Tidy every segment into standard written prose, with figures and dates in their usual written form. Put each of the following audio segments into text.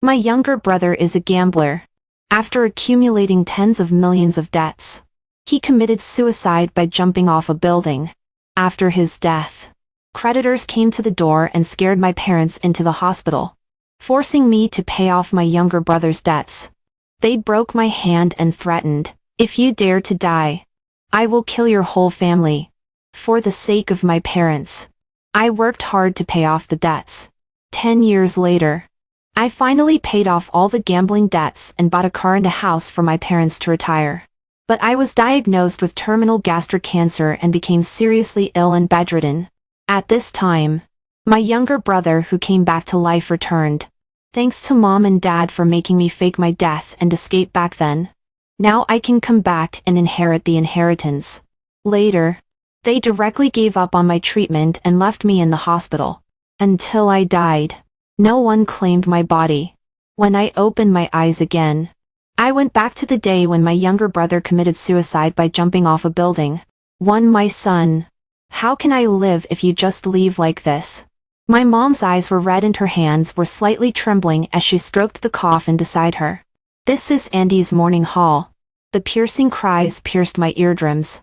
My younger brother is a gambler. After accumulating tens of millions of debts, he committed suicide by jumping off a building. After his death, creditors came to the door and scared my parents into the hospital, forcing me to pay off my younger brother's debts. They broke my hand and threatened, "If you dare to die, I will kill your whole family." For the sake of my parents, I worked hard to pay off the debts. 10 years later, I finally paid off all the gambling debts and bought a car and a house for my parents to retire. But I was diagnosed with terminal gastric cancer and became seriously ill and bedridden. At this time, my younger brother who came back to life returned. Thanks to mom and dad for making me fake my death and escape back then. Now I can come back and inherit the inheritance. Later, they directly gave up on my treatment and left me in the hospital. Until I died, no one claimed my body. When I opened my eyes again, I went back to the day when my younger brother committed suicide by jumping off a building. My son, how can I live if you just leave like this? My mom's eyes were red and her hands were slightly trembling as she stroked the coffin beside her. This is Andy's morning haul. The piercing cries pierced my eardrums.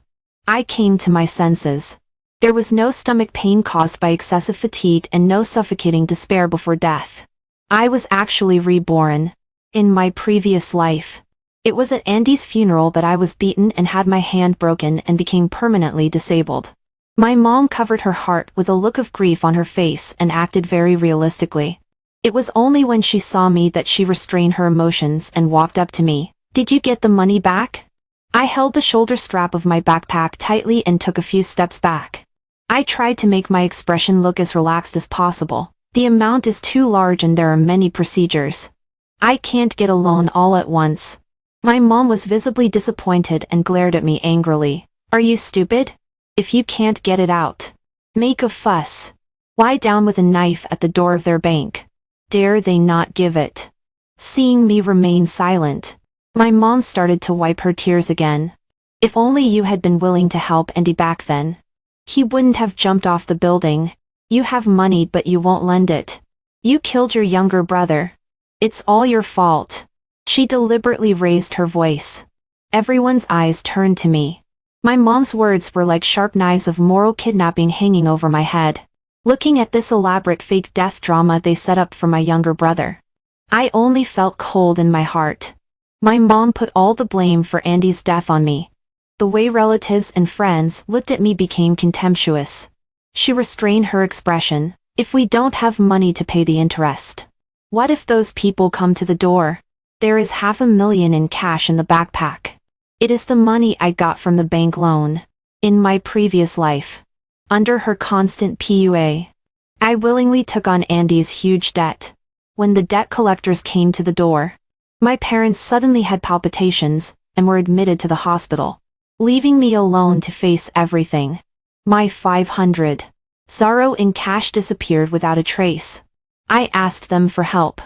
I came to my senses. There was no stomach pain caused by excessive fatigue and no suffocating despair before death. I was actually reborn. In my previous life, it was at Andy's funeral that I was beaten and had my hand broken and became permanently disabled. My mom covered her heart with a look of grief on her face and acted very realistically. It was only when she saw me that she restrained her emotions and walked up to me. "Did you get the money back?" I held the shoulder strap of my backpack tightly and took a few steps back. I tried to make my expression look as relaxed as possible. The amount is too large and there are many procedures. I can't get a loan all at once. My mom was visibly disappointed and glared at me angrily. "Are you stupid? If you can't get it out, make a fuss. Lie down with a knife at the door of their bank. Dare they not give it?" Seeing me remain silent, my mom started to wipe her tears again. "If only you had been willing to help Andy back then. He wouldn't have jumped off the building. You have money but you won't lend it. You killed your younger brother. It's all your fault." She deliberately raised her voice. Everyone's eyes turned to me. My mom's words were like sharp knives of moral kidnapping hanging over my head. Looking at this elaborate fake death drama they set up for my younger brother, I only felt cold in my heart. My mom put all the blame for Andy's death on me. The way relatives and friends looked at me became contemptuous. She restrained her expression. "If we don't have money to pay the interest, what if those people come to the door? There is $500,000 in cash in the backpack. It is the money I got from the bank loan. In my previous life, under her constant PUA, I willingly took on Andy's huge debt. When the debt collectors came to the door, my parents suddenly had palpitations and were admitted to the hospital, leaving me alone to face everything. My 500 Zaro in cash disappeared without a trace. I asked them for help,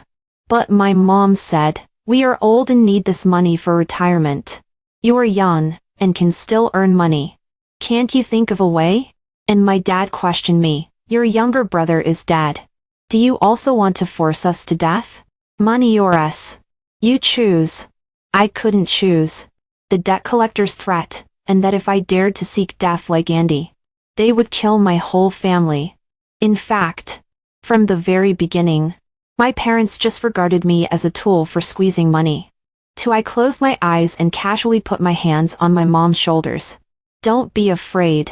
but my mom said, "We are old and need this money for retirement. You are young and can still earn money. Can't you think of a way?" And my dad questioned me. "Your younger brother is dead. Do you also want to force us to death? Money or us? You choose." I couldn't choose. The debt collector's threat, and that if I dared to seek death like Andy, they would kill my whole family. In fact, from the very beginning, my parents just regarded me as a tool for squeezing money. I closed my eyes and casually put my hands on my mom's shoulders. "Don't be afraid.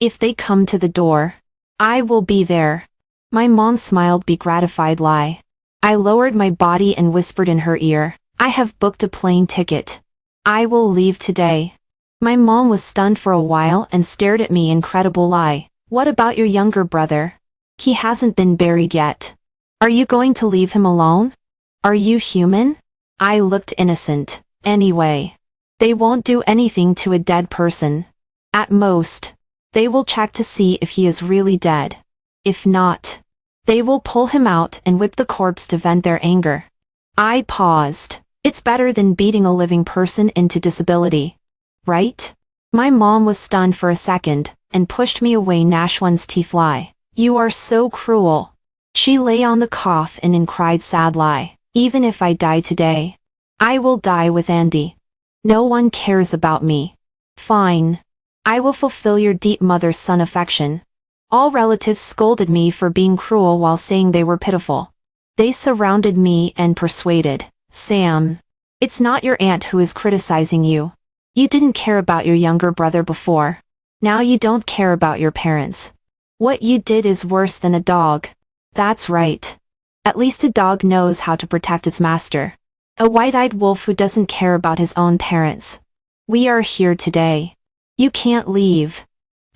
If they come to the door, I will be there." My mom smiled a gratified lie. I lowered my body and whispered in her ear, "I have booked a plane ticket. I will leave today." My mom was stunned for a while and stared at me. Incredible lie. "What about your younger brother? He hasn't been buried yet. Are you going to leave him alone? Are you human?" I looked innocent. "Anyway, they won't do anything to a dead person. At most, they will check to see if he is really dead. If not, they will pull him out and whip the corpse to vent their anger." I paused. "It's better than beating a living person into disability, right?" My mom was stunned for a second, and pushed me away. Nashwan's teeth lie. "You are so cruel." She lay on the coffin and cried sad lie. Even if I die today, I will die with Andy. No one cares about me. Fine. I will fulfill your deep mother-son affection. All relatives scolded me for being cruel while saying they were pitiful. They surrounded me and persuaded, Sam, it's not your aunt who is criticizing you. You didn't care about your younger brother before. Now you don't care about your parents. What you did is worse than a dog. That's right. At least a dog knows how to protect its master. A white-eyed wolf who doesn't care about his own parents. We are here today. You can't leave.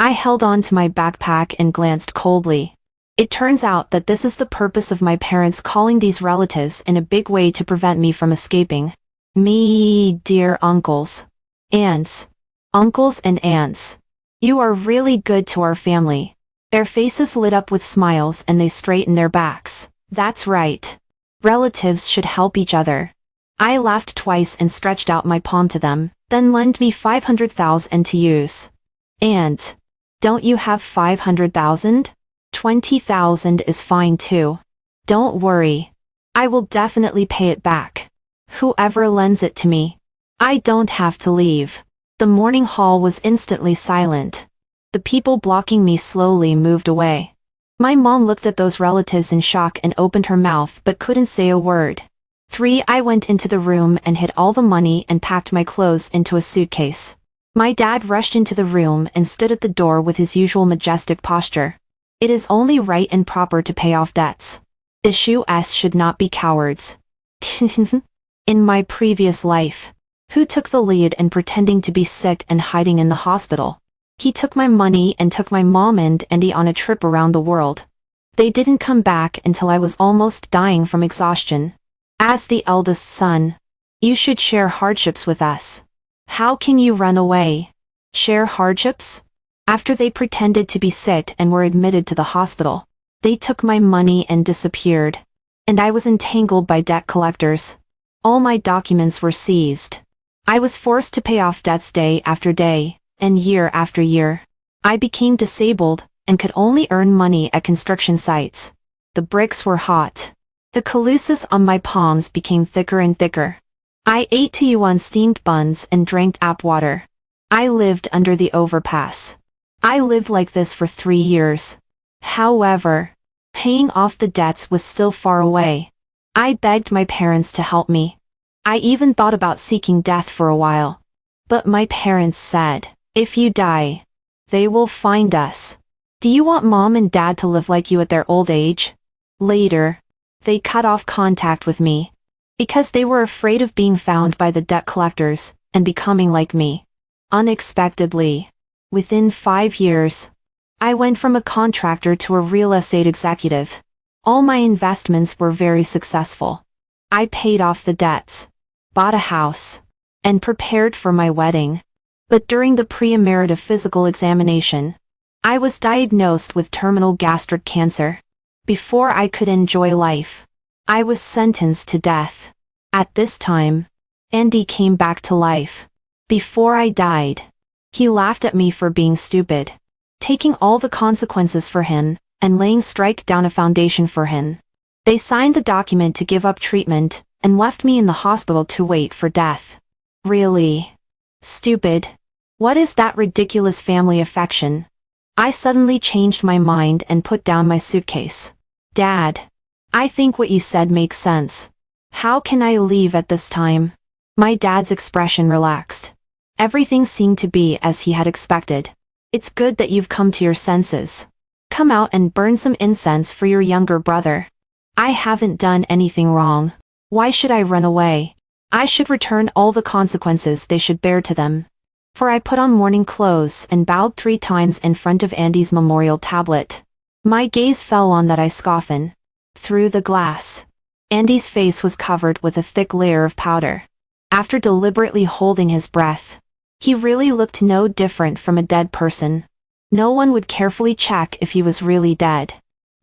I held on to my backpack and glanced coldly. It turns out that this is the purpose of my parents calling these relatives in a big way to prevent me from escaping. Me, dear uncles. Aunts. Uncles and aunts. You are really good to our family. Their faces lit up with smiles and they straightened their backs. That's right. Relatives should help each other. I laughed twice and stretched out my palm to them, then lend me 500,000 to use. And, don't you have 500,000? 20,000 is fine too. Don't worry. I will definitely pay it back. Whoever lends it to me. I don't have to leave. The morning hall was instantly silent. The people blocking me slowly moved away. My mom looked at those relatives in shock and opened her mouth but couldn't say a word. I went into the room and hid all the money and packed my clothes into a suitcase. My dad rushed into the room and stood at the door with his usual majestic posture. It is only right and proper to pay off debts. Issues should not be cowards. In my previous life, who took the lead in pretending to be sick and hiding in the hospital? He took my money and took my mom and Andy on a trip around the world. They didn't come back until I was almost dying from exhaustion. As the eldest son, you should share hardships with us. How can you run away? Share hardships? After they pretended to be sick and were admitted to the hospital, they took my money and disappeared. And I was entangled by debt collectors. All my documents were seized. I was forced to pay off debts day after day, and year after year. I became disabled, and could only earn money at construction sites. The bricks were hot. The calluses on my palms became thicker and thicker. I ate Taiwan steamed buns and drank tap water. I lived under the overpass. I lived like this for 3 years. However, paying off the debts was still far away. I begged my parents to help me. I even thought about seeking death for a while. But my parents said, if you die, they will find us. Do you want mom and dad to live like you at their old age? Later, they cut off contact with me. Because they were afraid of being found by the debt collectors, and becoming like me. Unexpectedly, within 5 years, I went from a contractor to a real estate executive. All my investments were very successful. I paid off the debts, bought a house, and prepared for my wedding. But during the pre-emeritive physical examination, I was diagnosed with terminal gastric cancer. Before I could enjoy life, I was sentenced to death. At this time, Andy came back to life. Before I died, he laughed at me for being stupid, taking all the consequences for him, and laying strike down a foundation for him. They signed the document to give up treatment, and left me in the hospital to wait for death. Really? Stupid. What is that ridiculous family affection? I suddenly changed my mind and put down my suitcase. Dad, I think what you said makes sense. How can I leave at this time? My dad's expression relaxed. Everything seemed to be as he had expected. It's good that you've come to your senses. Come out and burn some incense for your younger brother. I haven't done anything wrong. Why should I run away? I should return all the consequences they should bear to them. For I put on mourning clothes and bowed 3 times in front of Andy's memorial tablet. My gaze fell on that ice coffin. Through the glass, Andy's face was covered with a thick layer of powder. After deliberately holding his breath, he really looked no different from a dead person. No one would carefully check if he was really dead.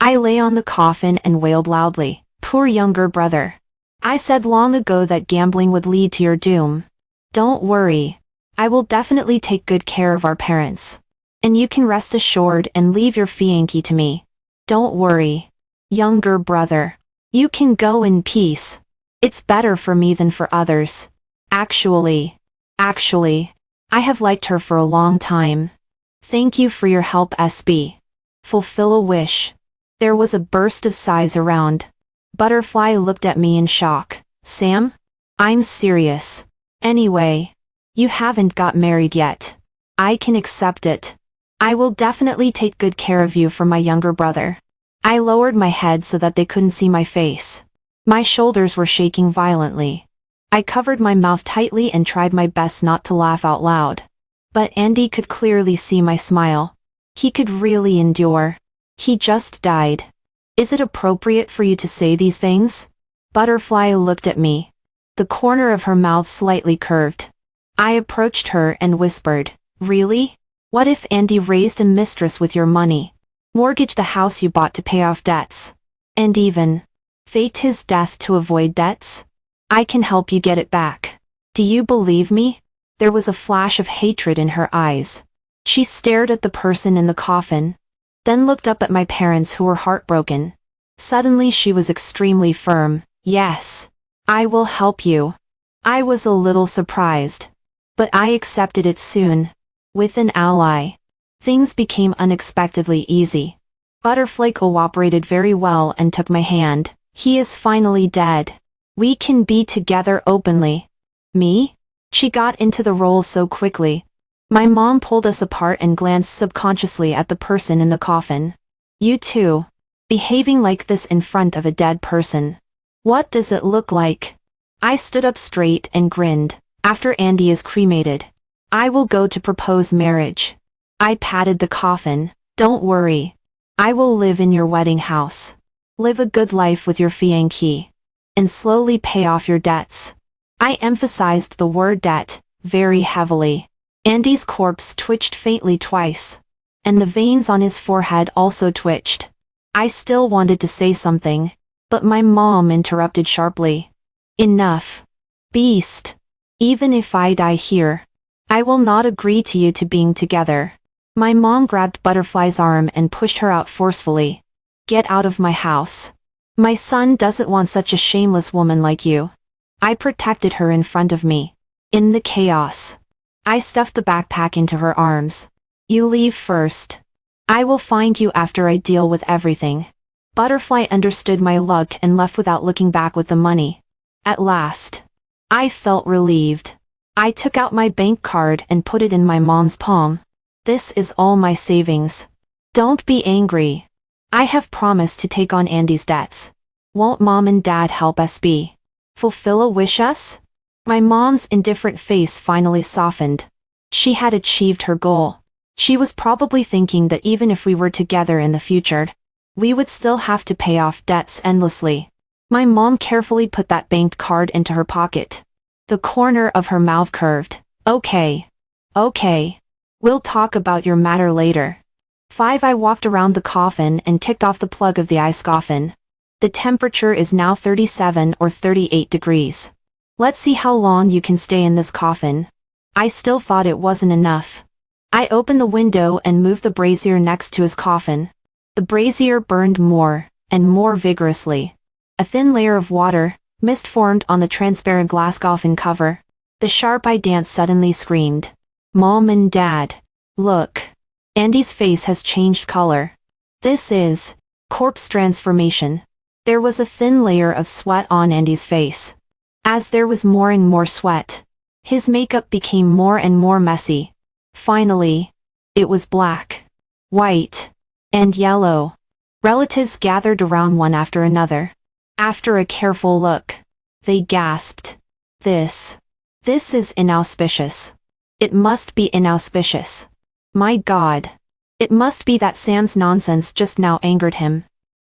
I lay on the coffin and wailed loudly, "Poor younger brother. I said long ago that gambling would lead to your doom. Don't worry. I will definitely take good care of our parents. And you can rest assured and leave your fiancé to me. Don't worry. Younger brother. You can go in peace." It's better for me than for others. Actually, I have liked her for a long time. Thank you for your help, SB. Fulfill a wish. There was a burst of sighs around. Butterfly looked at me in shock. Sam? I'm serious. Anyway, you haven't got married yet. I can accept it. I will definitely take good care of you for my younger brother. I lowered my head so that they couldn't see my face. My shoulders were shaking violently. I covered my mouth tightly and tried my best not to laugh out loud. But Andy could clearly see my smile. He could really endure. He just died. Is it appropriate for you to say these things? Butterfly looked at me. The corner of her mouth slightly curved. I approached her and whispered, Really? What if Andy raised a mistress with your money? Mortgaged the house you bought to pay off debts? And even faked his death to avoid debts? I can help you get it back. Do you believe me? There was a flash of hatred in her eyes. She stared at the person in the coffin, then looked up at my parents who were heartbroken. Suddenly she was extremely firm. Yes, I will help you. I was a little surprised, but I accepted it soon. With an ally, things became unexpectedly easy. Butterfly cooperated very well and took my hand. He is finally dead. We can be together openly. Me? She got into the role so quickly. My mom pulled us apart and glanced subconsciously at the person in the coffin. You too. Behaving like this in front of a dead person. What does it look like? I stood up straight and grinned. After Andy is cremated, I will go to propose marriage. I patted the coffin. Don't worry. I will live in your wedding house. Live a good life with your fiancé. And slowly pay off your debts. I emphasized the word debt very heavily. Andy's corpse twitched faintly twice, and the veins on his forehead also twitched. I still wanted to say something, but my mom interrupted sharply. Enough. Beast. Even if I die here, I will not agree to you to being together. My mom grabbed Butterfly's arm and pushed her out forcefully. Get out of my house. My son doesn't want such a shameless woman like you. I protected her in front of me. In the chaos, I stuffed the backpack into her arms. You leave first. I will find you after I deal with everything. Butterfly understood my luck and left without looking back with the money. At last, I felt relieved. I took out my bank card and put it in my mom's palm. This is all my savings. Don't be angry. I have promised to take on Andy's debts. Won't mom and dad help us fulfill a wish us? My mom's indifferent face finally softened. She had achieved her goal. She was probably thinking that even if we were together in the future, we would still have to pay off debts endlessly. My mom carefully put that bank card into her pocket. The corner of her mouth curved. Okay. We'll talk about your matter later. 5. I walked around the coffin and ticked off the plug of the ice coffin. The temperature is now 37 or 38 degrees. Let's see how long you can stay in this coffin. I still thought it wasn't enough. I opened the window and moved the brazier next to his coffin. The brazier burned more and more vigorously. A thin layer of water, mist formed on the transparent glass coffin cover. The sharp-eyed dance suddenly screamed. Mom and Dad, look. Andy's face has changed color. This is corpse transformation. There was a thin layer of sweat on Andy's face. As there was more and more sweat, his makeup became more and more messy. Finally, it was black, white, and yellow. Relatives gathered around one after another. After a careful look, they gasped. This is inauspicious. It must be inauspicious. My God. It must be that Sam's nonsense just now angered him.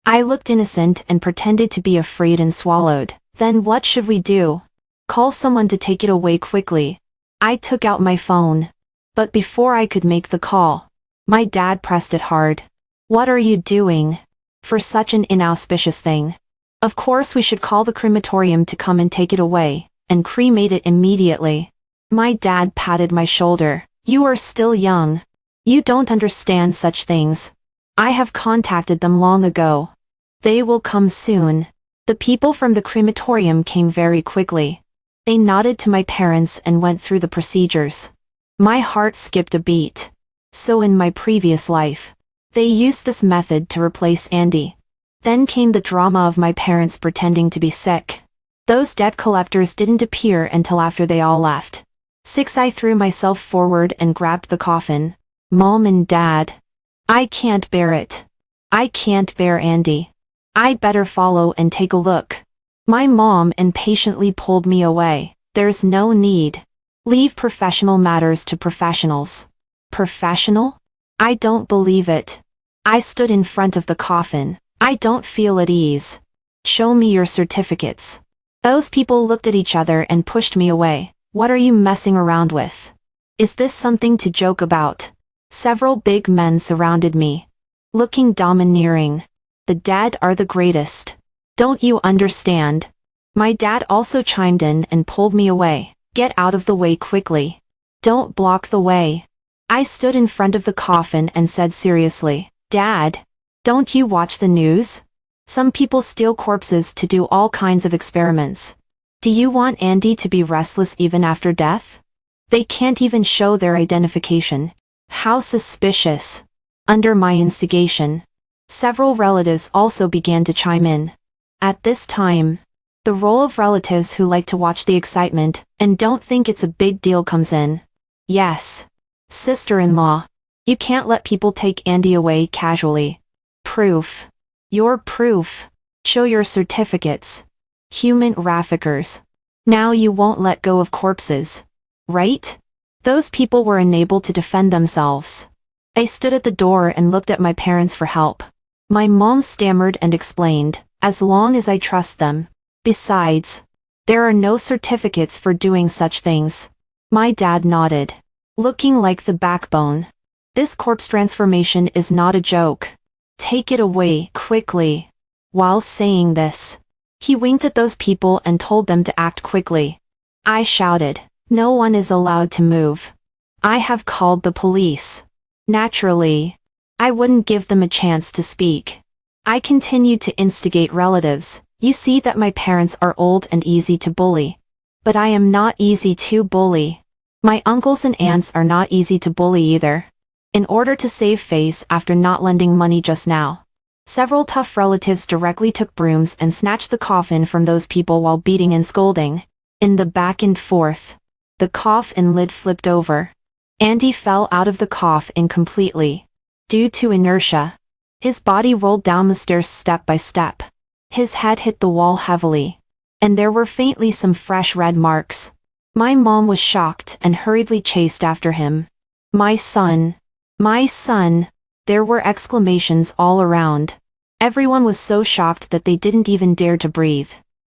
I looked innocent and pretended to be afraid and swallowed. Then what should we do? Call someone to take it away quickly. I took out my phone. But before I could make the call, my dad pressed it hard. What are you doing? For such an inauspicious thing. Of course we should call the crematorium to come and take it away, and cremate it immediately. My dad patted my shoulder. You are still young. You don't understand such things. I have contacted them long ago. They will come soon. The people from the crematorium came very quickly. They nodded to my parents and went through the procedures. My heart skipped a beat. So in my previous life, they used this method to replace Andy. Then came the drama of my parents pretending to be sick. Those debt collectors didn't appear until after they all left. 6. I threw myself forward and grabbed the coffin. Mom and Dad. I can't bear it. I can't bear Andy. I better follow and take a look. My mom impatiently pulled me away. There's no need. Leave professional matters to professionals. Professional? I don't believe it. I stood in front of the coffin. I don't feel at ease. Show me your certificates. Those people looked at each other and pushed me away. What are you messing around with? Is this something to joke about? Several big men surrounded me, looking domineering. The dead are the greatest. Don't you understand? My dad also chimed in and pulled me away. Get out of the way quickly. Don't block the way. I stood in front of the coffin and said seriously, Dad, don't you watch the news? Some people steal corpses to do all kinds of experiments. Do you want Andy to be restless even after death? They can't even show their identification. How suspicious. Under my instigation, several relatives also began to chime in. At this time, the role of relatives who like to watch the excitement and don't think it's a big deal comes in. Yes. Sister-in-law. You can't let people take Andy away casually. Proof. Your proof. Show your certificates. Human traffickers. Now you won't let go of corpses. Right? Those people were unable to defend themselves. I stood at the door and looked at my parents for help. My mom stammered and explained, as long as I trust them. Besides, there are no certificates for doing such things. My dad nodded, looking like the backbone. This corpse transformation is not a joke. Take it away, quickly. While saying this, he winked at those people and told them to act quickly. I shouted, no one is allowed to move. I have called the police. Naturally, I wouldn't give them a chance to speak. I continued to instigate relatives. You see that my parents are old and easy to bully. But I am not easy to bully. My uncles and aunts are not easy to bully either. In order to save face after not lending money just now, several tough relatives directly took brooms and snatched the coffin from those people while beating and scolding. In the back and forth, the coffin lid flipped over. Andy fell out of the coffin completely. Due to inertia, his body rolled down the stairs step by step. His head hit the wall heavily, and there were faintly some fresh red marks. My mom was shocked and hurriedly chased after him. My son! My son! There were exclamations all around. Everyone was so shocked that they didn't even dare to breathe.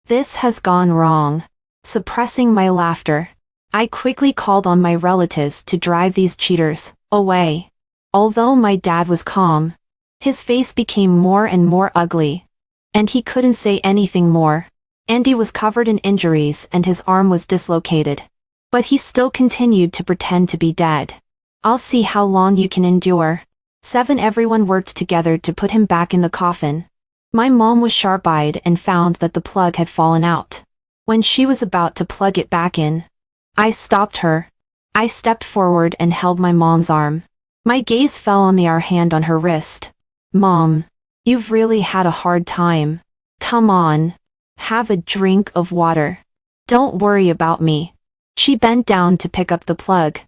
This has gone wrong. Suppressing my laughter, I quickly called on my relatives to drive these cheaters away. Although my dad was calm, his face became more and more ugly, and he couldn't say anything more. Andy was covered in injuries and his arm was dislocated. But he still continued to pretend to be dead. I'll see how long you can endure. 7. Everyone worked together to put him back in the coffin. My mom was sharp-eyed and found that the plug had fallen out. When she was about to plug it back in, I stopped her. I stepped forward and held my mom's arm. My gaze fell on the hand on her wrist. Mom, you've really had a hard time. Come on. Have a drink of water. Don't worry about me. She bent down to pick up the plug.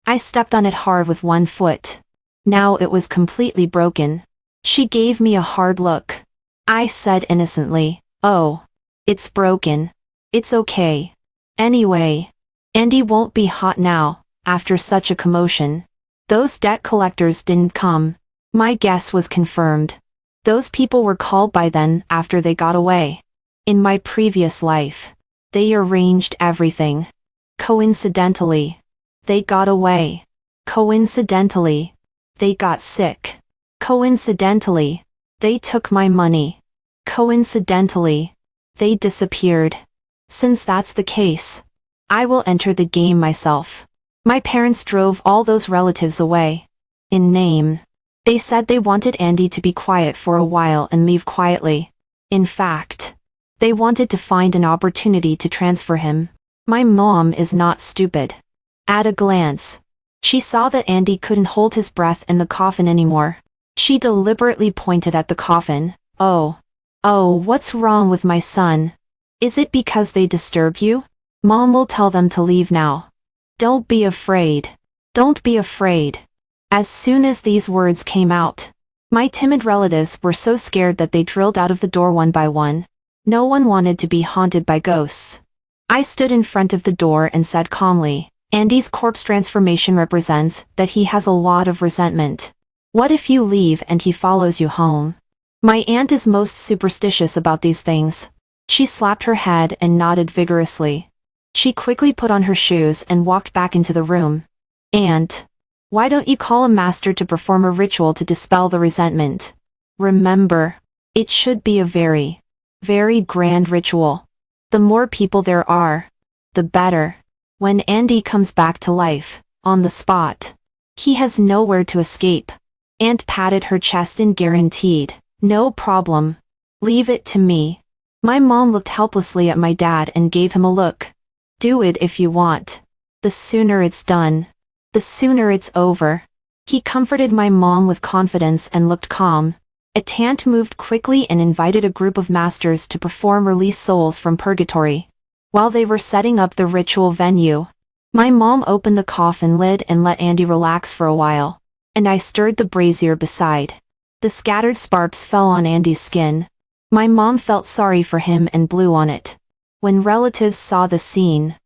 I stepped on it hard with one foot. Now it was completely broken. She gave me a hard look. I said innocently, oh, it's broken. It's okay. Anyway, Andy won't be hot now, after such a commotion. Those debt collectors didn't come. My guess was confirmed. Those people were called by then after they got away. In my previous life, they arranged everything. Coincidentally, they got away. Coincidentally, they got sick. Coincidentally, they took my money. Coincidentally, they disappeared. Since that's the case, I will enter the game myself. My parents drove all those relatives away. In name, they said they wanted Andy to be quiet for a while and leave quietly. In fact, They wanted to find an opportunity to transfer him. My mom is not stupid. At a glance, she saw that Andy couldn't hold his breath in the coffin anymore. She deliberately pointed at the coffin. Oh, what's wrong with my son? Is it because they disturb you? Mom will tell them to leave now. Don't be afraid. Don't be afraid. As soon as these words came out, my timid relatives were so scared that they drilled out of the door one by one. No one wanted to be haunted by ghosts. I stood in front of the door and said calmly, Andy's corpse transformation represents that he has a lot of resentment. What if you leave and he follows you home? My aunt is most superstitious about these things. She slapped her head and nodded vigorously. She quickly put on her shoes and walked back into the room. Aunt, why don't you call a master to perform a ritual to dispel the resentment? Remember, it should be a very, very grand ritual. The more people there are, the better. When Andy comes back to life, on the spot, he has nowhere to escape. Aunt patted her chest and guaranteed, no problem. Leave it to me. My mom looked helplessly at my dad and gave him a look. Do it if you want. The sooner it's done, the sooner it's over. He comforted my mom with confidence and looked calm. A aunt moved quickly and invited a group of masters to perform release souls from purgatory. While they were setting up the ritual venue, my mom opened the coffin lid and let Andy relax for a while, and I stirred the brazier beside. The scattered sparks fell on Andy's skin. My mom felt sorry for him and blew on it. When relatives saw the scene,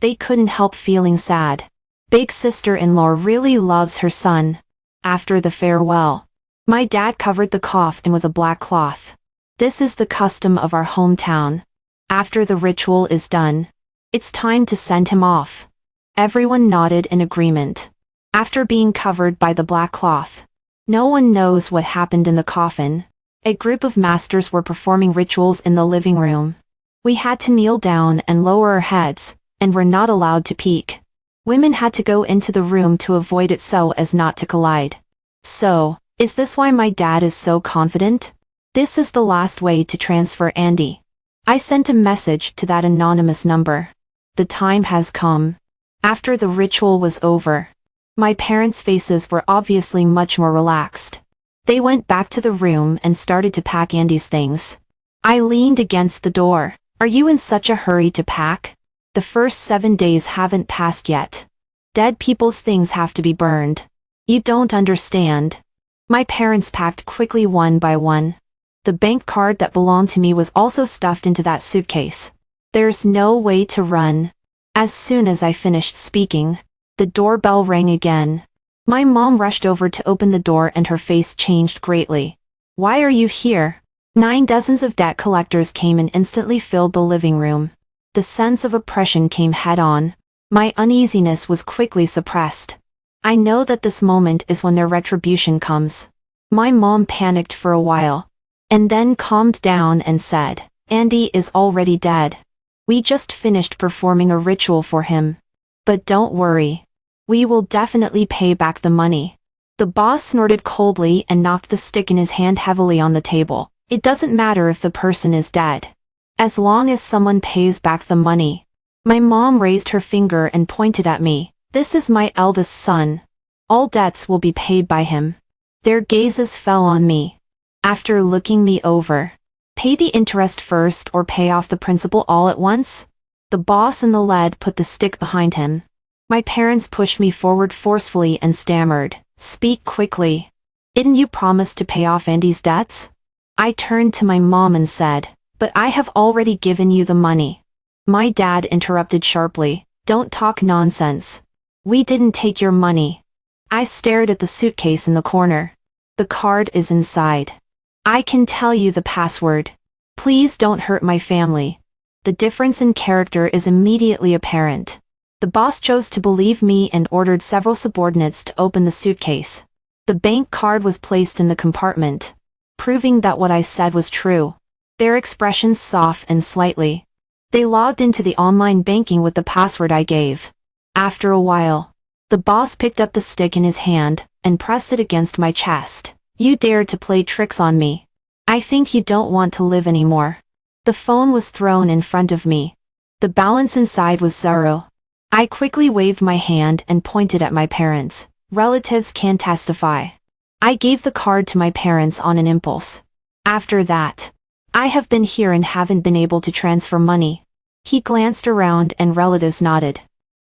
they couldn't help feeling sad. Big sister-in-law really loves her son. After the farewell, my dad covered the coffin with a black cloth. This is the custom of our hometown. After the ritual is done, it's time to send him off. Everyone nodded in agreement. After being covered by the black cloth, no one knows what happened in the coffin. A group of masters were performing rituals in the living room. We had to kneel down and lower our heads, and were not allowed to peek. Women had to go into the room to avoid it so as not to collide. So, is this why my dad is so confident? This is the last way to transfer Andy. I sent a message to that anonymous number. The time has come. After the ritual was over, my parents' faces were obviously much more relaxed. They went back to the room and started to pack Andy's things. I leaned against the door. Are you in such a hurry to pack? The first 7 days haven't passed yet. Dead people's things have to be burned. You don't understand. My parents packed quickly one by one. The bank card that belonged to me was also stuffed into that suitcase. There's no way to run. As soon as I finished speaking, the doorbell rang again. My mom rushed over to open the door and her face changed greatly. Why are you here? 9 dozens of debt collectors came and instantly filled the living room. The sense of oppression came head-on. My uneasiness was quickly suppressed. I know that this moment is when their retribution comes. My mom panicked for a while, and then calmed down and said, Andy is already dead. We just finished performing a ritual for him. But don't worry. We will definitely pay back the money. The boss snorted coldly and knocked the stick in his hand heavily on the table. It doesn't matter if the person is dead, as long as someone pays back the money. My mom raised her finger and pointed at me. This is my eldest son. All debts will be paid by him. Their gazes fell on me. After looking me over, pay the interest first or pay off the principal all at once? The boss in the lead put the stick behind him. My parents pushed me forward forcefully and stammered, Speak quickly. Didn't you promise to pay off Andy's debts? I turned to my mom and said, But I have already given you the money. My dad interrupted sharply, Don't talk nonsense. We didn't take your money. I stared at the suitcase in the corner. The card is inside. I can tell you the password. Please don't hurt my family. The difference in character is immediately apparent. The boss chose to believe me and ordered several subordinates to open the suitcase. The bank card was placed in the compartment, proving that what I said was true. Their expressions softened slightly. They logged into the online banking with the password I gave. After a while, the boss picked up the stick in his hand and pressed it against my chest. You dared to play tricks on me. I think you don't want to live anymore. The phone was thrown in front of me. The balance inside was 0. I quickly waved my hand and pointed at my parents. Relatives can testify. I gave the card to my parents on an impulse. After that, I have been here and haven't been able to transfer money. He glanced around and relatives nodded.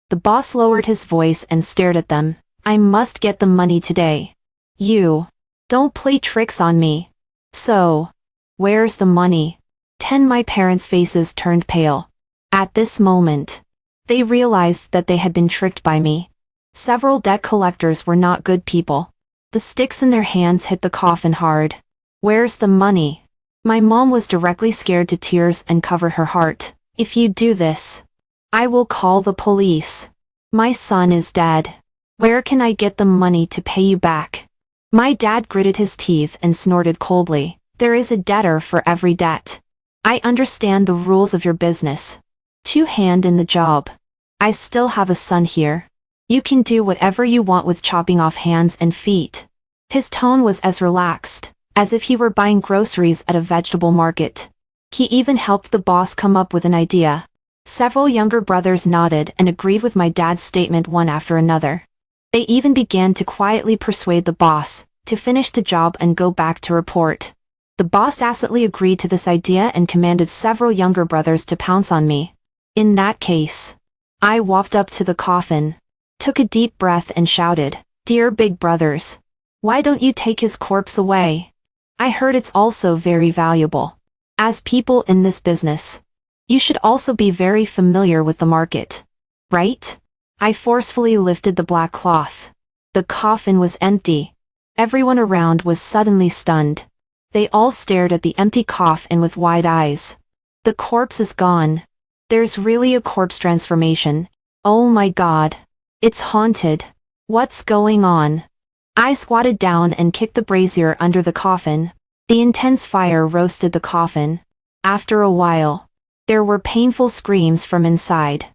The boss lowered his voice and stared at them. I must get the money today. You don't play tricks on me. So, where's the money? My parents' faces turned pale. At this moment, they realized that they had been tricked by me. Several debt collectors were not good people. The sticks in their hands hit the coffin hard. Where's the money? My mom was directly scared to tears and covered her heart. If you do this, I will call the police. My son is dead. Where can I get the money to pay you back? My dad gritted his teeth and snorted coldly. There is a debtor for every debt. I understand the rules of your business. 2-hand in the job. I still have a son here. You can do whatever you want with chopping off hands and feet. His tone was as relaxed as if he were buying groceries at a vegetable market. He even helped the boss come up with an idea. Several younger brothers nodded and agreed with my dad's statement one after another. They even began to quietly persuade the boss to finish the job and go back to report. The boss tacitly agreed to this idea and commanded several younger brothers to pounce on me. In that case, I walked up to the coffin, took a deep breath and shouted, "Dear big brothers, why don't you take his corpse away? I heard it's also very valuable. As people in this business, you should also be very familiar with the market, right?" I forcefully lifted the black cloth. The coffin was empty. Everyone around was suddenly stunned. They all stared at the empty coffin with wide eyes. The corpse is gone. There's really a corpse transformation. Oh my God. It's haunted. What's going on? I squatted down and kicked the brazier under the coffin. The intense fire roasted the coffin. After a while, there were painful screams from inside.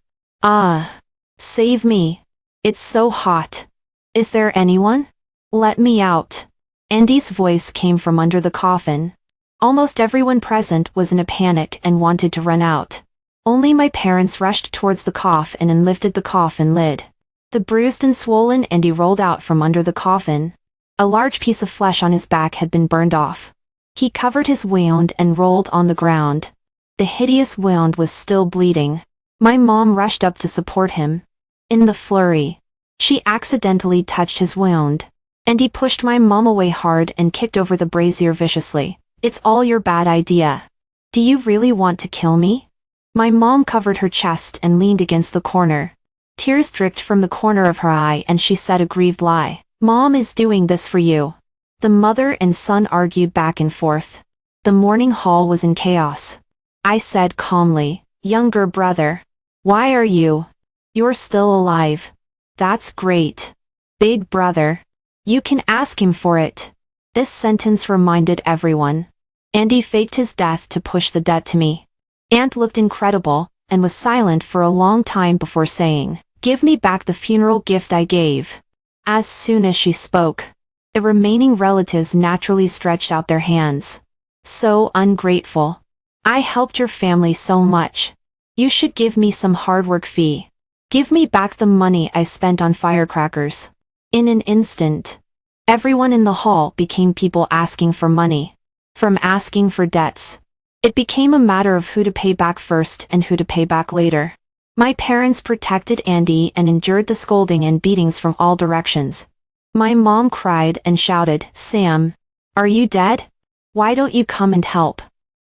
"Ah! Save me! It's so hot! Is there anyone? Let me out!" Andy's voice came from under the coffin. Almost everyone present was in a panic and wanted to run out. Only my parents rushed towards the coffin and lifted the coffin lid. The bruised and swollen Andy rolled out from under the coffin. A large piece of flesh on his back had been burned off. He covered his wound and rolled on the ground. The hideous wound was still bleeding. My mom rushed up to support him. In the flurry, she accidentally touched his wound. Andy pushed my mom away hard and kicked over the brazier viciously. "It's all your bad idea. Do you really want to kill me?" My mom covered her chest and leaned against the corner. Tears dripped from the corner of her eye and she said a grieved lie. "Mom is doing this for you." The mother and son argued back and forth. The morning hall was in chaos. I said calmly, "Younger brother, why are you? You're still alive. That's great. Big brother, you can ask him for it." This sentence reminded everyone. Andy faked his death to push the debt to me. Aunt looked incredible, and was silent for a long time before saying, "Give me back the funeral gift I gave." As soon as she spoke, the remaining relatives naturally stretched out their hands. "So ungrateful. I helped your family so much. You should give me some hard work fee. Give me back the money I spent on firecrackers." In an instant, everyone in the hall became people asking for money. From asking for debts, it became a matter of who to pay back first and who to pay back later. My parents protected Andy and endured the scolding and beatings from all directions. My mom cried and shouted, "Sam, are you dead? Why don't you come and help?"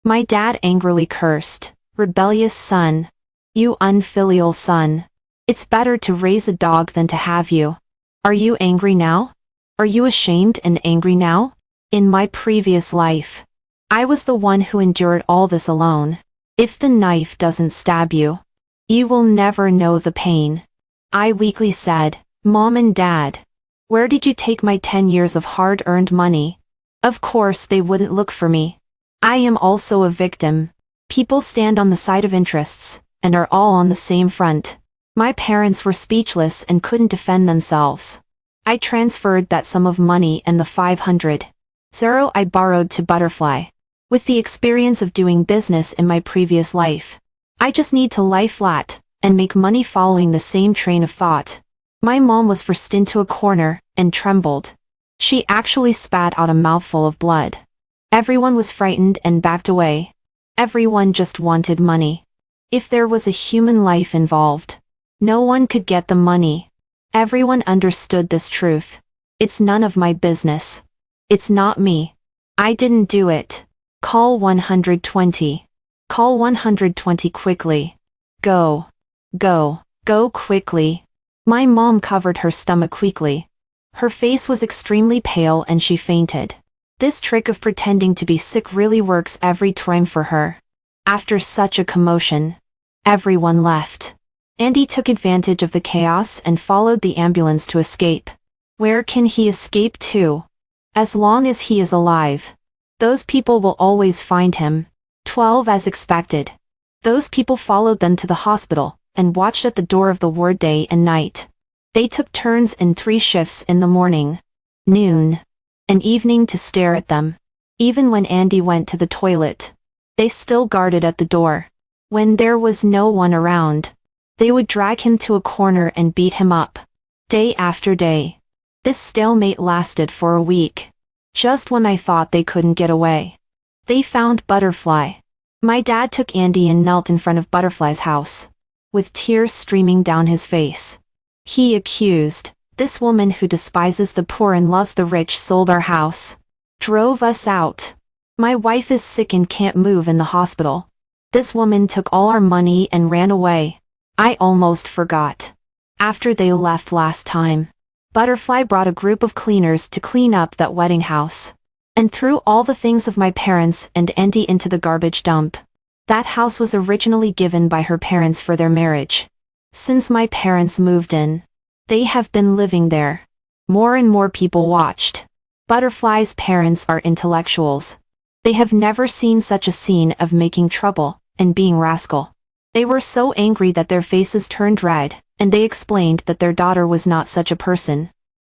My dad angrily cursed, "Rebellious son. You unfilial son. It's better to raise a dog than to have you. Are you angry now? Are you ashamed and angry now? In my previous life, I was the one who endured all this alone. If the knife doesn't stab you, you will never know the pain." I weakly said, "Mom and Dad, where did you take my 10 years of hard-earned money?" Of course they wouldn't look for me. I am also a victim. People stand on the side of interests, and are all on the same front. My parents were speechless and couldn't defend themselves. I transferred that sum of money and the 500 I borrowed to Butterfly. With the experience of doing business in my previous life, I just need to lie flat and make money following the same train of thought. My mom was forced into a corner and trembled. She actually spat out a mouthful of blood. Everyone was frightened and backed away. Everyone just wanted money. If there was a human life involved, no one could get the money. Everyone understood this truth. It's none of my business. It's not me. I didn't do it. Call 120. Call 120 quickly. Go. Go. Go quickly. My mom covered her stomach quickly. Her face was extremely pale and she fainted. This trick of pretending to be sick really works every time for her. After such a commotion, everyone left. Andy took advantage of the chaos and followed the ambulance to escape. Where can he escape to? As long as he is alive, those people will always find him. 12 as expected. Those people followed them to the hospital and watched at the door of the ward day and night. They took turns in 3 shifts in the morning, noon, and evening to stare at them. Even when Andy went to the toilet, they still guarded at the door. When there was no one around, they would drag him to a corner and beat him up. Day after day. This stalemate lasted for a week. Just when I thought they couldn't get away, they found Butterfly. My dad took Andy and knelt in front of Butterfly's house, with tears streaming down his face. He accused, "This woman who despises the poor and loves the rich sold our house. Drove us out. My wife is sick and can't move in the hospital. This woman took all our money and ran away. I almost forgot. After they left last time, Butterfly brought a group of cleaners to clean up that wedding house, and threw all the things of my parents and Andy into the garbage dump. That house was originally given by her parents for their marriage. Since my parents moved in, they have been living there. More and more people watched. Butterfly's parents are intellectuals. They have never seen such a scene of making trouble and being rascal. They were so angry that their faces turned red, and they explained that their daughter was not such a person.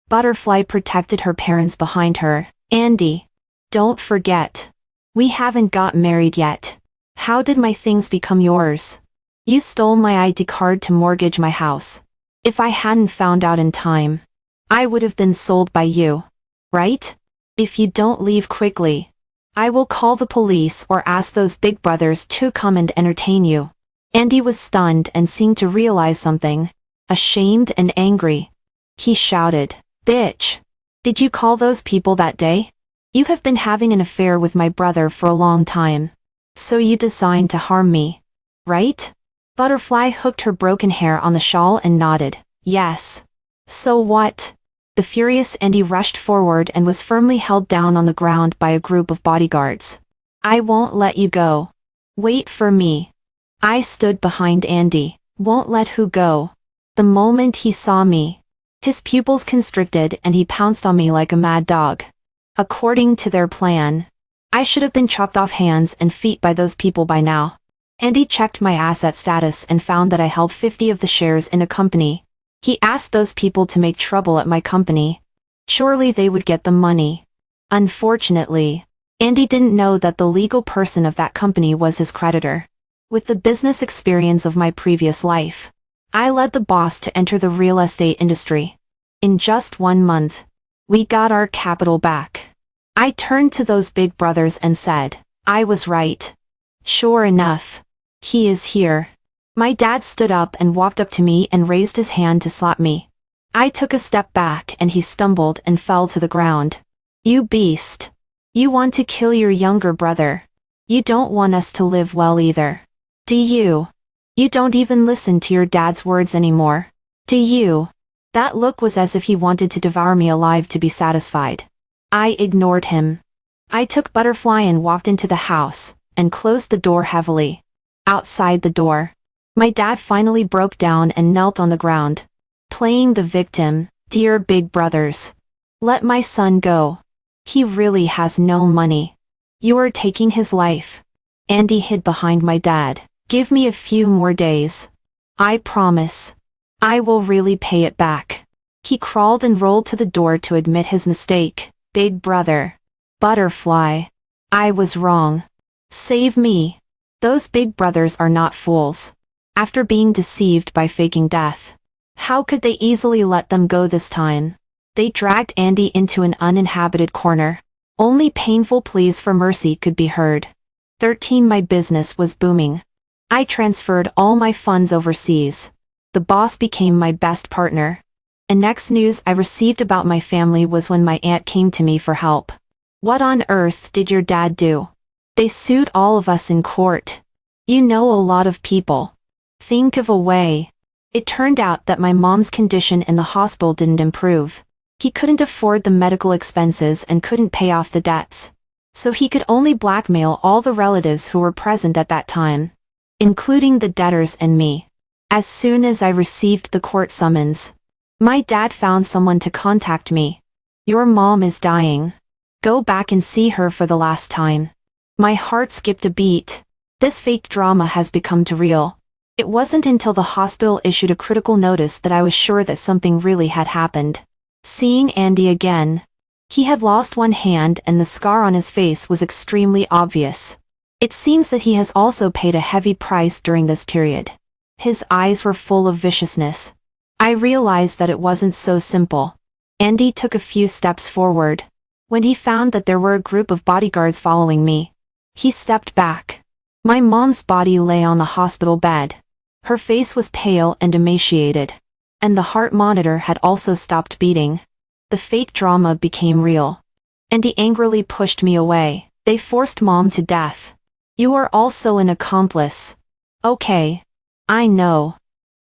Butterfly protected her parents behind her. Andy, don't forget. We haven't got married yet. How did my things become yours? You stole my ID card to mortgage my house. If I hadn't found out in time, I would have been sold by you. Right? If you don't leave quickly, I will call the police or ask those big brothers to come and entertain you." Andy was stunned and seemed to realize something. Ashamed and angry, he shouted, "Bitch! Did you call those people that day? You have been having an affair with my brother for a long time. So you designed to harm me, right?" Butterfly hooked her broken hair on the shawl and nodded. "Yes. So what?" The furious Andy rushed forward and was firmly held down on the ground by a group of bodyguards. "I won't let you go. Wait for me." I stood behind Andy. "Won't let who go?" The moment he saw me, his pupils constricted and he pounced on me like a mad dog. According to their plan, I should have been chopped off hands and feet by those people by now. Andy checked my asset status and found that I held 50 of the shares in a company. He asked those people to make trouble at my company. Surely they would get the money. Unfortunately, Andy didn't know that the legal person of that company was his creditor. With the business experience of my previous life, I led the boss to enter the real estate industry. In just 1 month, we got our capital back. I turned to those big brothers and said, "I was right. Sure enough, he is here." My dad stood up and walked up to me and raised his hand to slap me. I took a step back and he stumbled and fell to the ground. "You beast. You want to kill your younger brother. You don't want us to live well either. Do you? You don't even listen to your dad's words anymore. Do you?" That look was as if he wanted to devour me alive to be satisfied. I ignored him. I took Butterfly and walked into the house, and closed the door heavily. Outside the door, my dad finally broke down and knelt on the ground, playing the victim. "Dear big brothers, let my son go. He really has no money. You are taking his life." Andy hid behind my dad. "Give me a few more days. I promise. I will really pay it back." He crawled and rolled to the door to admit his mistake. "Big brother. Butterfly. I was wrong. Save me. Those big brothers are not fools. After being deceived by faking death, how could they easily let them go this time? They dragged Andy into an uninhabited corner. Only painful pleas for mercy could be heard. 13. My business was booming. I transferred all my funds overseas. The boss became my best partner. And next news I received about my family was when my aunt came to me for help. What on earth did your dad do? They sued all of us in court. You know, a lot of people. Think of a way. It turned out that my mom's condition in the hospital didn't improve. He couldn't afford the medical expenses and couldn't pay off the debts. So he could only blackmail all the relatives who were present at that time, including the debtors and me. As soon as I received the court summons, my dad found someone to contact me. Your mom is dying. Go back and see her for the last time. My heart skipped a beat. This fake drama has become too real. It wasn't until the hospital issued a critical notice that I was sure that something really had happened. Seeing Andy again. He had lost one hand and the scar on his face was extremely obvious. It seems that he has also paid a heavy price during this period. His eyes were full of viciousness. I realized that it wasn't so simple. Andy took a few steps forward. When he found that there were a group of bodyguards following me, he stepped back. My mom's body lay on the hospital bed. Her face was pale and emaciated. And the heart monitor had also stopped beating. The fake drama became real. Andy angrily pushed me away. They forced Mom to death. You are also an accomplice. Okay. I know.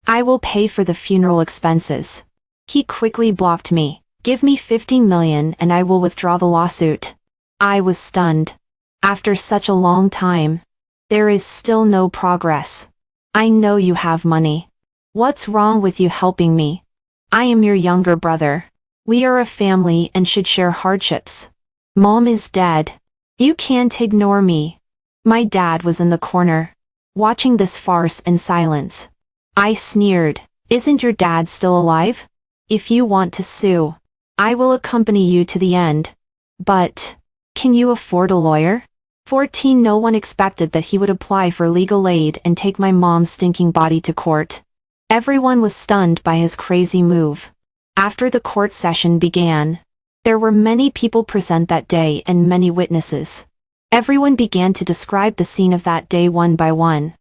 I will pay for the funeral expenses. He quickly blocked me. Give me 15 million and I will withdraw the lawsuit. I was stunned. After such a long time, there is still no progress. I know you have money. What's wrong with you helping me? I am your younger brother. We are a family and should share hardships. Mom is dead. You can't ignore me. My dad was in the corner, watching this farce in silence. I sneered. Isn't your dad still alive? If you want to sue, I will accompany you to the end. But, can you afford a lawyer? 14. No one expected that he would apply for legal aid and take my mom's stinking body to court. Everyone was stunned by his crazy move. After the court session began, there were many people present that day and many witnesses. Everyone began to describe the scene of that day one by one.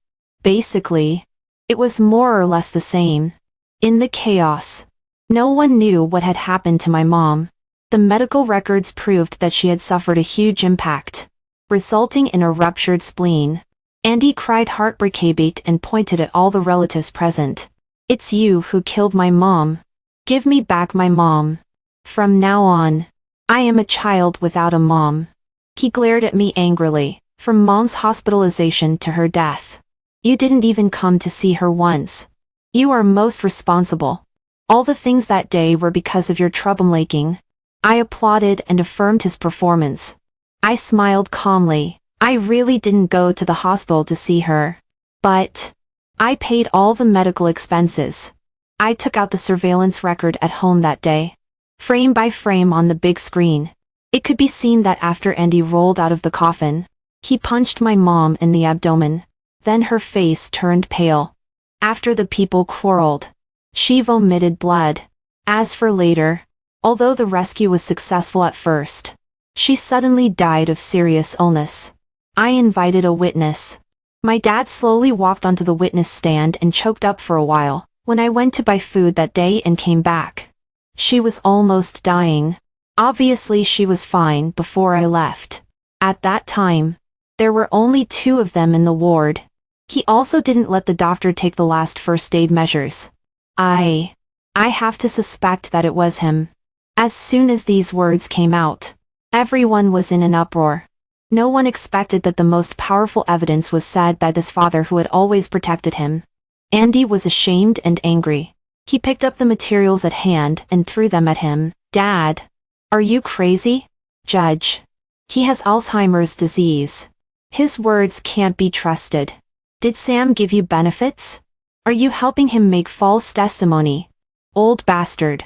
Basically, it was more or less the same. In the chaos, no one knew what had happened to my mom. The medical records proved that she had suffered a huge impact, resulting in a ruptured spleen. Andy cried heartbreakably and pointed at all the relatives present. It's you who killed my mom. Give me back my mom. From now on, I am a child without a mom. He glared at me angrily. From mom's hospitalization to her death, you didn't even come to see her once. You are most responsible. All the things that day were because of your troublemaking. I applauded and affirmed his performance. I smiled calmly. I really didn't go to the hospital to see her. But I paid all the medical expenses. I took out the surveillance record at home that day. Frame by frame on the big screen, it could be seen that after Andy rolled out of the coffin, he punched my mom in the abdomen. Then her face turned pale. After the people quarreled, she vomited blood. As for later, although the rescue was successful at first, she suddenly died of serious illness. I invited a witness. My dad slowly walked onto the witness stand and choked up for a while. When I went to buy food that day and came back, she was almost dying. Obviously she was fine before I left. At that time, there were only 2 of them in the ward. He also didn't let the doctor take the last first aid measures. I have to suspect that it was him. As soon as these words came out, everyone was in an uproar. No one expected that the most powerful evidence was said by this father who had always protected him. Andy was ashamed and angry. He picked up the materials at hand and threw them at him. Dad, are you crazy? Judge, he has Alzheimer's disease. His words can't be trusted. Did Sam give you benefits? Are you helping him make false testimony? Old bastard.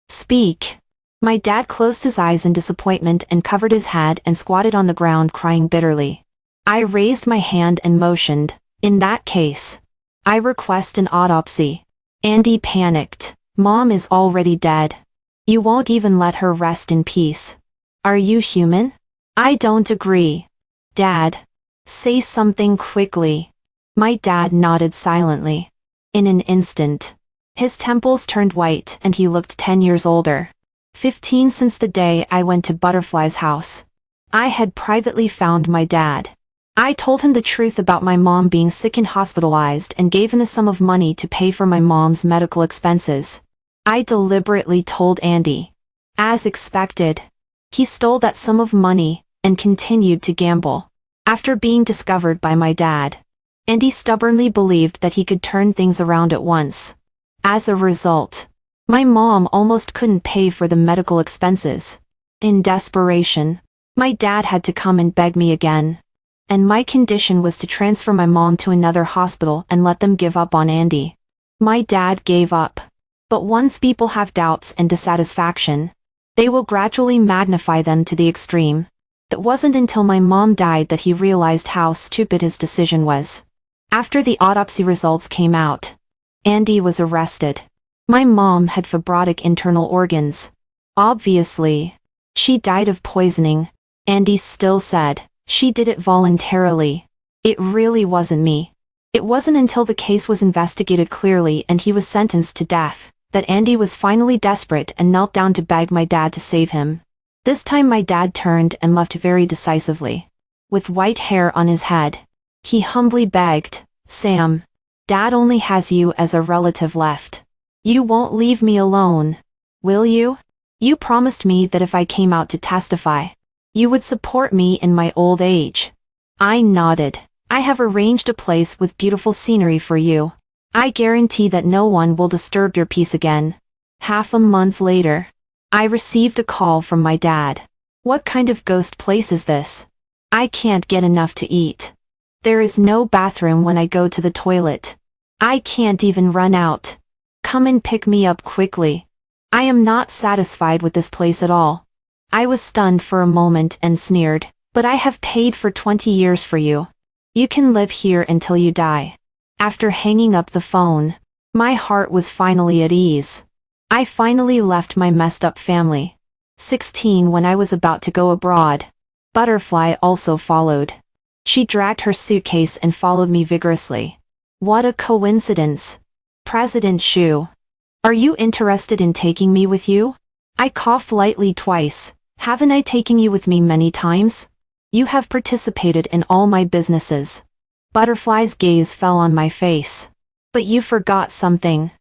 Speak. My dad closed his eyes in disappointment and covered his head and squatted on the ground crying bitterly. I raised my hand and motioned. In that case, I request an autopsy. Andy panicked. Mom is already dead. You won't even let her rest in peace. Are you human? I don't agree. Dad. Say something quickly. My dad nodded silently. In an instant, his temples turned white and he looked 10 years older. 15 since the day I went to Butterfly's house. I had privately found my dad. I told him the truth about my mom being sick and hospitalized and gave him a sum of money to pay for my mom's medical expenses. I deliberately told Andy. As expected, he stole that sum of money and continued to gamble. After being discovered by my dad, Andy stubbornly believed that he could turn things around at once. As a result, my mom almost couldn't pay for the medical expenses. In desperation, my dad had to come and beg me again. And my condition was to transfer my mom to another hospital and let them give up on Andy. My dad gave up. But once people have doubts and dissatisfaction, they will gradually magnify them to the extreme. It wasn't until my mom died that he realized how stupid his decision was. After the autopsy results came out, Andy was arrested. My mom had fibrotic internal organs. Obviously, she died of poisoning. Andy still said, she did it voluntarily. It really wasn't me. It wasn't until the case was investigated clearly and he was sentenced to death, that Andy was finally desperate and knelt down to beg my dad to save him. This time my dad turned and left very decisively. With white hair on his head, he humbly begged, Sam, Dad only has you as a relative left. You won't leave me alone, will you? You promised me that if I came out to testify, you would support me in my old age. I nodded. I have arranged a place with beautiful scenery for you. I guarantee that no one will disturb your peace again. Half a month later, I received a call from my dad. What kind of ghost place is this? I can't get enough to eat. There is no bathroom when I go to the toilet. I can't even run out. Come and pick me up quickly. I am not satisfied with this place at all. I was stunned for a moment and sneered, but I have paid for 20 years for you. You can live here until you die. After hanging up the phone, my heart was finally at ease. I finally left my messed up family. 16 when I was about to go abroad. Butterfly also followed. She dragged her suitcase and followed me vigorously. What a coincidence. President Xu. Are you interested in taking me with you? I coughed lightly twice. Haven't I taken you with me many times? You have participated in all my businesses. Butterfly's gaze fell on my face. But you forgot something.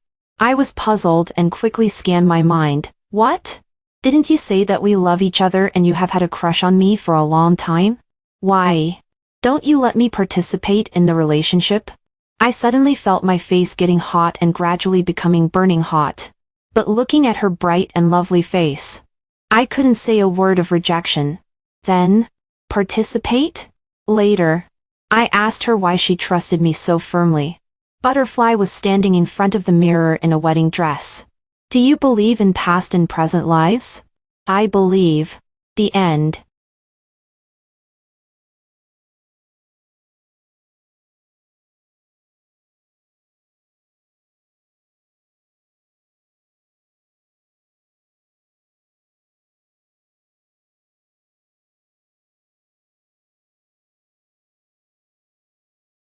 I was puzzled and quickly scanned my mind. What? Didn't you say that we love each other and you have had a crush on me for a long time? Why? Don't you let me participate in the relationship? I suddenly felt my face getting hot and gradually becoming burning hot. But looking at her bright and lovely face, I couldn't say a word of rejection. Then, participate? Later, I asked her why she trusted me so firmly. Butterfly was standing in front of the mirror in a wedding dress. Do you believe in past and present lives? I believe. The end.